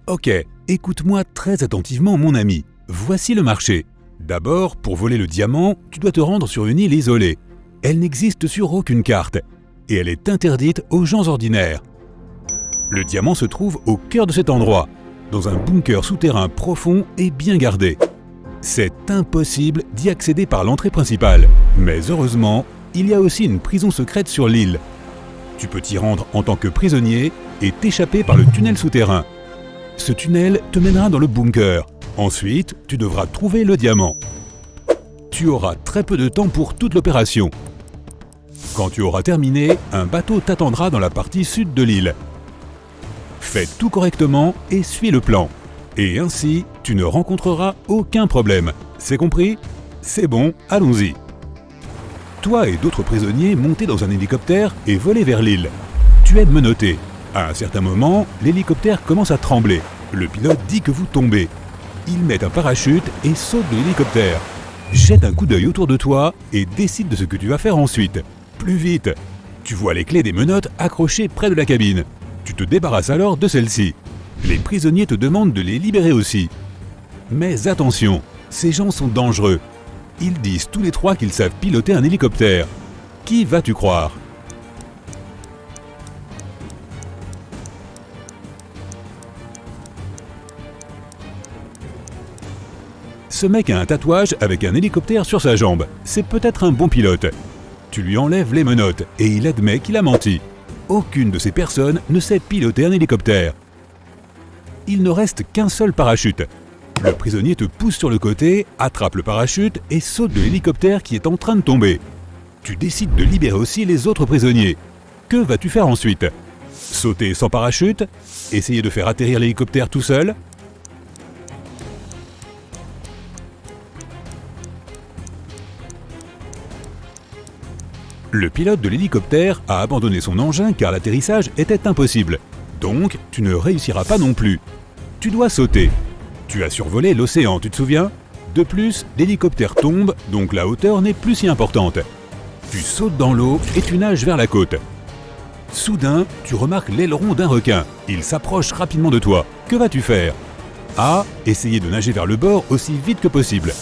Ok, écoute-moi très attentivement mon ami. Voici le marché. D'abord, pour voler le diamant, tu dois te rendre sur une île isolée. Elle n'existe sur aucune carte et elle est interdite aux gens ordinaires. Le diamant se trouve au cœur de cet endroit, dans un bunker souterrain profond et bien gardé. C'est impossible d'y accéder par l'entrée principale, mais heureusement, il y a aussi une prison secrète sur l'île. Tu peux t'y rendre en tant que prisonnier et t'échapper par le tunnel souterrain. Ce tunnel te mènera dans le bunker. Ensuite, tu devras trouver le diamant. Tu auras très peu de temps pour toute l'opération. Quand tu auras terminé, un bateau t'attendra dans la partie sud de l'île. Fais tout correctement et suis le plan. Et ainsi, tu ne rencontreras aucun problème. C'est compris? C'est bon, allons-y. Toi et d'autres prisonniers montez dans un hélicoptère et volez vers l'île. Tu es menotté. À un certain moment, l'hélicoptère commence à trembler. Le pilote dit que vous tombez. Il met un parachute et saute de l'hélicoptère. Jette un coup d'œil autour de toi et décide de ce que tu vas faire ensuite. Plus vite! Tu vois les clés des menottes accrochées près de la cabine. Tu te débarrasses alors de celles-ci. Les prisonniers te demandent de les libérer aussi. Mais attention, ces gens sont dangereux. Ils disent tous les trois qu'ils savent piloter un hélicoptère. Qui vas-tu croire? Ce mec a un tatouage avec un hélicoptère sur sa jambe. C'est peut-être un bon pilote. Tu lui enlèves les menottes et il admet qu'il a menti. Aucune de ces personnes ne sait piloter un hélicoptère. Il ne reste qu'un seul parachute. Le prisonnier te pousse sur le côté, attrape le parachute et saute de l'hélicoptère qui est en train de tomber. Tu décides de libérer aussi les autres prisonniers. Que vas-tu faire ensuite? Sauter sans parachute? Essayer de faire atterrir l'hélicoptère tout seul? Le pilote de l'hélicoptère a abandonné son engin car l'atterrissage était impossible. Donc, tu ne réussiras pas non plus. Tu dois sauter. Tu as survolé l'océan, tu te souviens? De plus, l'hélicoptère tombe, donc la hauteur n'est plus si importante. Tu sautes dans l'eau et tu nages vers la côte. Soudain, tu remarques l'aileron d'un requin. Il s'approche rapidement de toi. Que vas-tu faire? A. Essayer de nager vers le bord aussi vite que possible.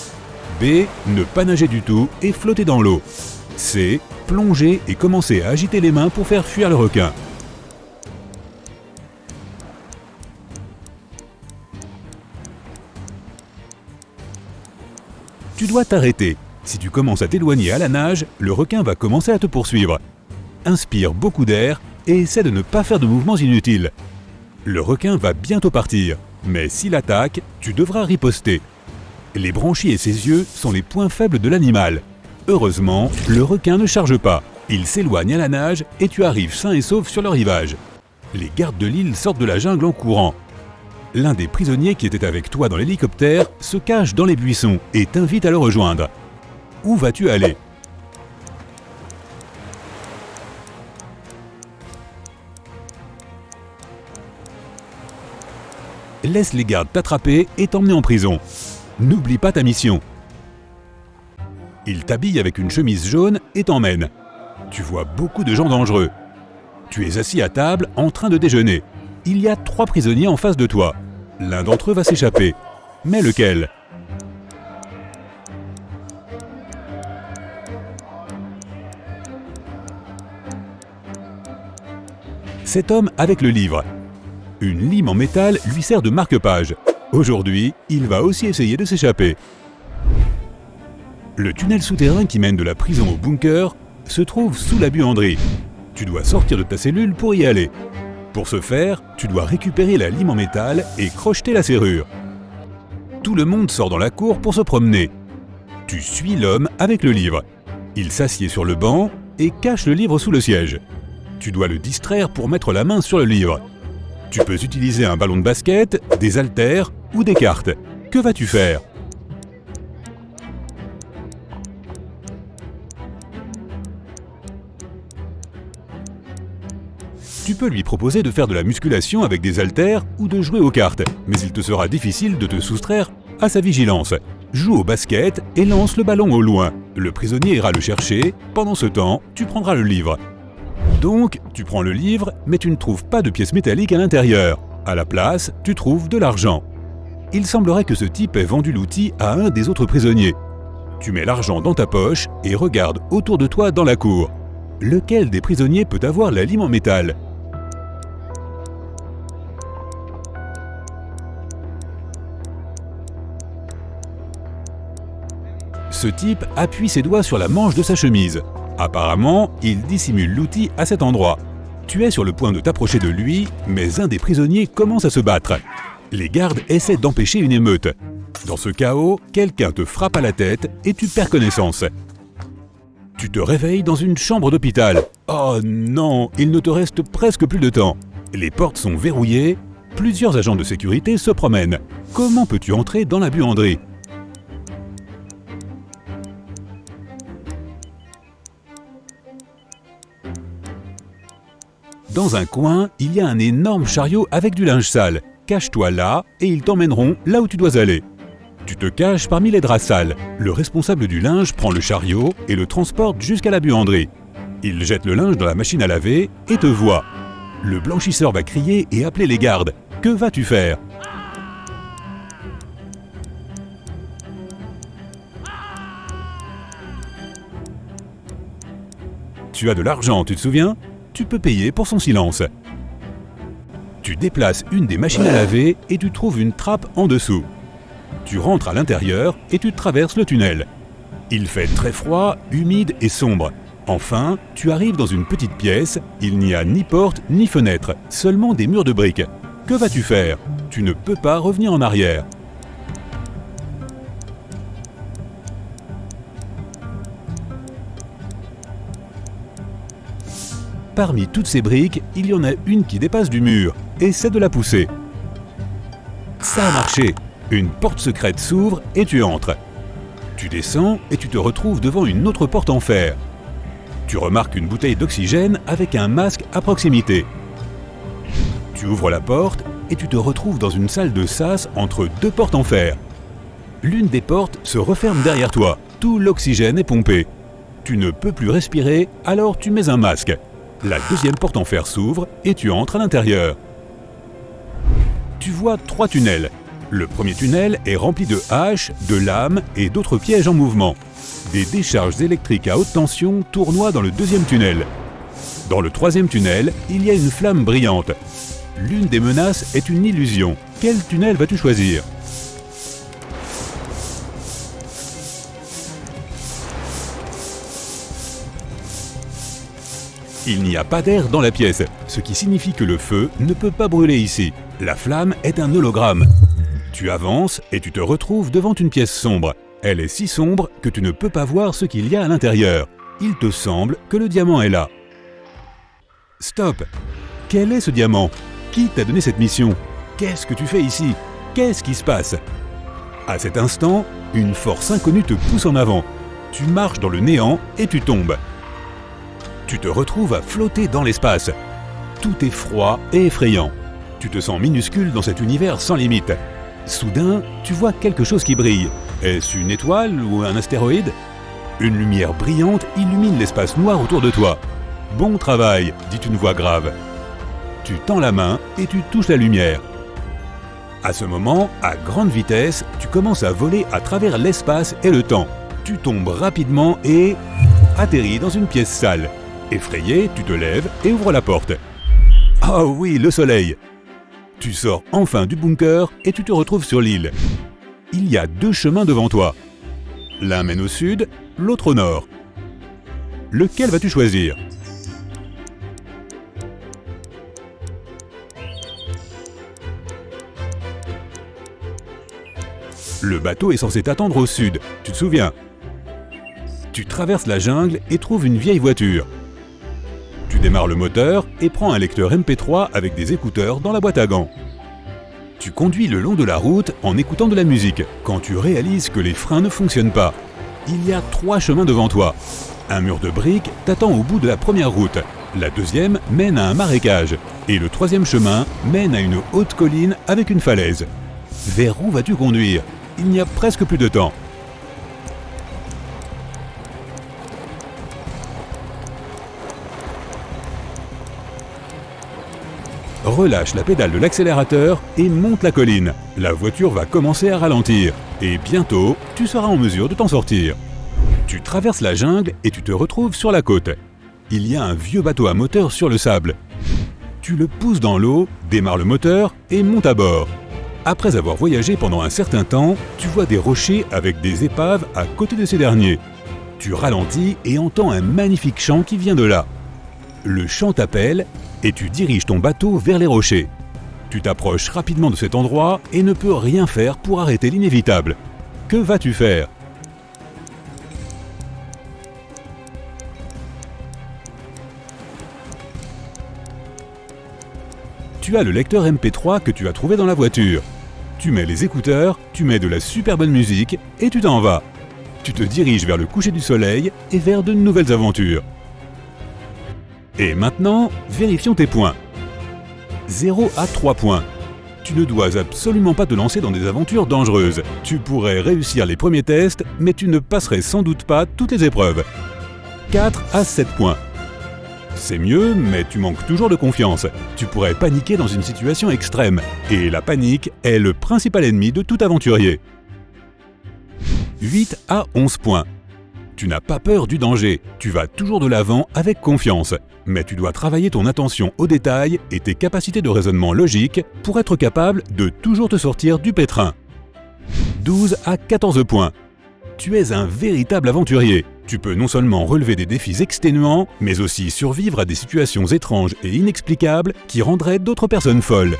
B. Ne pas nager du tout et flotter dans l'eau. C. Plonger et commencer à agiter les mains pour faire fuir le requin. Tu dois t'arrêter. Si tu commences à t'éloigner à la nage, le requin va commencer à te poursuivre. Inspire beaucoup d'air et essaie de ne pas faire de mouvements inutiles. Le requin va bientôt partir, mais s'il attaque, tu devras riposter. Les branchies et ses yeux sont les points faibles de l'animal. Heureusement, le requin ne charge pas. Il s'éloigne à la nage et tu arrives sain et sauf sur le rivage. Les gardes de l'île sortent de la jungle en courant. L'un des prisonniers qui était avec toi dans l'hélicoptère se cache dans les buissons et t'invite à le rejoindre. Où vas-tu aller? Laisse les gardes t'attraper et t'emmener en prison. N'oublie pas ta mission. Il t'habille avec une chemise jaune et t'emmène. Tu vois beaucoup de gens dangereux. Tu es assis à table en train de déjeuner. Il y a 3 prisonniers en face de toi. L'un d'entre eux va s'échapper. Mais lequel? Cet homme avec le livre. Une lime en métal lui sert de marque-page. Aujourd'hui, il va aussi essayer de s'échapper. Le tunnel souterrain qui mène de la prison au bunker se trouve sous la buanderie. Tu dois sortir de ta cellule pour y aller. Pour ce faire, tu dois récupérer la lime en métal et crocheter la serrure. Tout le monde sort dans la cour pour se promener. Tu suis l'homme avec le livre. Il s'assied sur le banc et cache le livre sous le siège. Tu dois le distraire pour mettre la main sur le livre. Tu peux utiliser un ballon de basket, des haltères ou des cartes. Que vas-tu faire? Tu peux lui proposer de faire de la musculation avec des haltères ou de jouer aux cartes, mais il te sera difficile de te soustraire à sa vigilance. Joue au basket et lance le ballon au loin. Le prisonnier ira le chercher. Pendant ce temps, tu prendras le livre. Donc, tu prends le livre, mais tu ne trouves pas de pièces métalliques à l'intérieur. À la place, tu trouves de l'argent. Il semblerait que ce type ait vendu l'outil à un des autres prisonniers. Tu mets l'argent dans ta poche et regardes autour de toi dans la cour. Lequel des prisonniers peut avoir la lime en métal? Ce type appuie ses doigts sur la manche de sa chemise. Apparemment, il dissimule l'outil à cet endroit. Tu es sur le point de t'approcher de lui, mais un des prisonniers commence à se battre. Les gardes essaient d'empêcher une émeute. Dans ce chaos, quelqu'un te frappe à la tête et tu perds connaissance. Tu te réveilles dans une chambre d'hôpital. Oh non, il ne te reste presque plus de temps. Les portes sont verrouillées, plusieurs agents de sécurité se promènent. Comment peux-tu entrer dans la buanderie? Dans un coin, il y a un énorme chariot avec du linge sale. Cache-toi là et ils t'emmèneront là où tu dois aller. Tu te caches parmi les draps sales. Le responsable du linge prend le chariot et le transporte jusqu'à la buanderie. Il jette le linge dans la machine à laver et te voit. Le blanchisseur va crier et appeler les gardes. Que vas-tu faire? Tu as de l'argent, tu te souviens? Tu peux payer pour son silence. Tu déplaces une des machines à laver et tu trouves une trappe en dessous. Tu rentres à l'intérieur et tu traverses le tunnel. Il fait très froid, humide et sombre. Enfin, tu arrives dans une petite pièce, il n'y a ni porte ni fenêtre, seulement des murs de briques. Que vas-tu faire? Tu ne peux pas revenir en arrière. Parmi toutes ces briques, il y en a une qui dépasse du mur. Essaie de la pousser. Ça a marché. Une porte secrète s'ouvre et tu entres. Tu descends et tu te retrouves devant une autre porte en fer. Tu remarques une bouteille d'oxygène avec un masque à proximité. Tu ouvres la porte et tu te retrouves dans une salle de sas entre deux portes en fer. L'une des portes se referme derrière toi. Tout l'oxygène est pompé. Tu ne peux plus respirer, alors tu mets un masque. La deuxième porte en fer s'ouvre et tu entres à l'intérieur. Tu vois 3 tunnels. Le premier tunnel est rempli de haches, de lames et d'autres pièges en mouvement. Des décharges électriques à haute tension tournoient dans le deuxième tunnel. Dans le troisième tunnel, il y a une flamme brillante. L'une des menaces est une illusion. Quel tunnel vas-tu choisir? Il n'y a pas d'air dans la pièce, ce qui signifie que le feu ne peut pas brûler ici. La flamme est un hologramme. Tu avances et tu te retrouves devant une pièce sombre. Elle est si sombre que tu ne peux pas voir ce qu'il y a à l'intérieur. Il te semble que le diamant est là. Stop! Quel est ce diamant? Qui t'a donné cette mission? Qu'est-ce que tu fais ici? Qu'est-ce qui se passe? À cet instant, une force inconnue te pousse en avant. Tu marches dans le néant et tu tombes. Tu te retrouves à flotter dans l'espace. Tout est froid et effrayant. Tu te sens minuscule dans cet univers sans limite. Soudain, tu vois quelque chose qui brille. Est-ce une étoile ou un astéroïde? Une lumière brillante illumine l'espace noir autour de toi. « Bon travail !» dit une voix grave. Tu tends la main et tu touches la lumière. À ce moment, à grande vitesse, tu commences à voler à travers l'espace et le temps. Tu tombes rapidement et atterris dans une pièce sale. Effrayé, tu te lèves et ouvres la porte. Oh oui, le soleil! Tu sors enfin du bunker et tu te retrouves sur l'île. Il y a 2 chemins devant toi. L'un mène au sud, l'autre au nord. Lequel vas-tu choisir? Le bateau est censé t'attendre au sud, tu te souviens? Tu traverses la jungle et trouves une vieille voiture. Tu démarres le moteur et prends un lecteur MP3 avec des écouteurs dans la boîte à gants. Tu conduis le long de la route en écoutant de la musique quand tu réalises que les freins ne fonctionnent pas. Il y a 3 chemins devant toi. Un mur de briques t'attend au bout de la première route. La deuxième mène à un marécage. Et le 3e chemin mène à une haute colline avec une falaise. Vers où vas-tu conduire? Il n'y a presque plus de temps. relâche la pédale de l'accélérateur et monte la colline. La voiture va commencer à ralentir et bientôt, tu seras en mesure de t'en sortir. Tu traverses la jungle et tu te retrouves sur la côte. Il y a un vieux bateau à moteur sur le sable. Tu le pousses dans l'eau, démarres le moteur et montes à bord. Après avoir voyagé pendant un certain temps, tu vois des rochers avec des épaves à côté de ces derniers. Tu ralentis et entends un magnifique chant qui vient de là. Le chant t'appelle et tu diriges ton bateau vers les rochers. Tu t'approches rapidement de cet endroit et ne peux rien faire pour arrêter l'inévitable. Que vas-tu faire ? Tu as le lecteur MP3 que tu as trouvé dans la voiture. Tu mets les écouteurs, tu mets de la super bonne musique et tu t'en vas. Tu te diriges vers le coucher du soleil et vers de nouvelles aventures. Et maintenant, vérifions tes points. 0 à 3 points. Tu ne dois absolument pas te lancer dans des aventures dangereuses. Tu pourrais réussir les premiers tests, mais tu ne passerais sans doute pas toutes les épreuves. 4 à 7 points. C'est mieux, mais tu manques toujours de confiance. Tu pourrais paniquer dans une situation extrême. Et la panique est le principal ennemi de tout aventurier. 8 à 11 points. Tu n'as pas peur du danger. Tu vas toujours de l'avant avec confiance. Mais tu dois travailler ton attention aux détails et tes capacités de raisonnement logique pour être capable de toujours te sortir du pétrin. 12 à 14 points. Tu es un véritable aventurier. Tu peux non seulement relever des défis exténuants, mais aussi survivre à des situations étranges et inexplicables qui rendraient d'autres personnes folles.